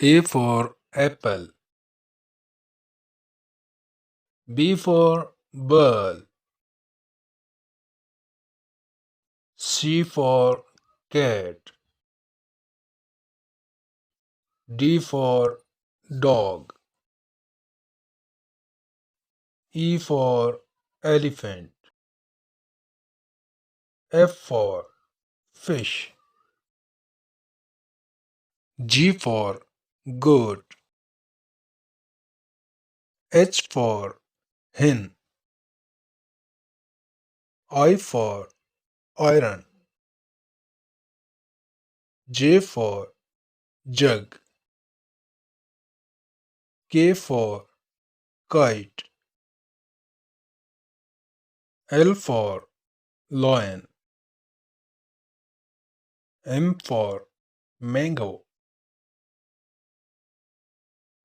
A for apple. B for ball. C for cat. D for dog. E for elephant. F for fish. G for goat. H for hen. I for iron. J for jug. K for kite. L for lion. M for mango.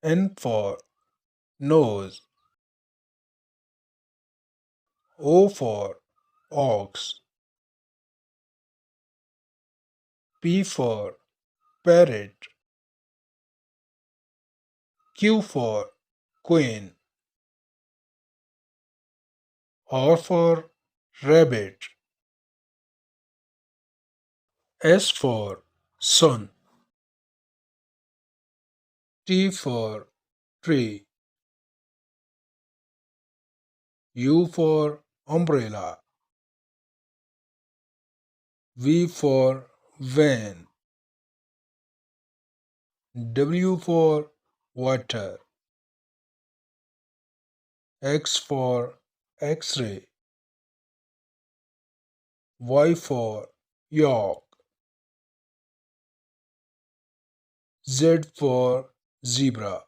N for nose. O for ox. P for parrot. Q for queen. R for rabbit. S for sun. T for tree. U for umbrella. V for van. W for water. X for X-ray. Y for York. Z for zebra.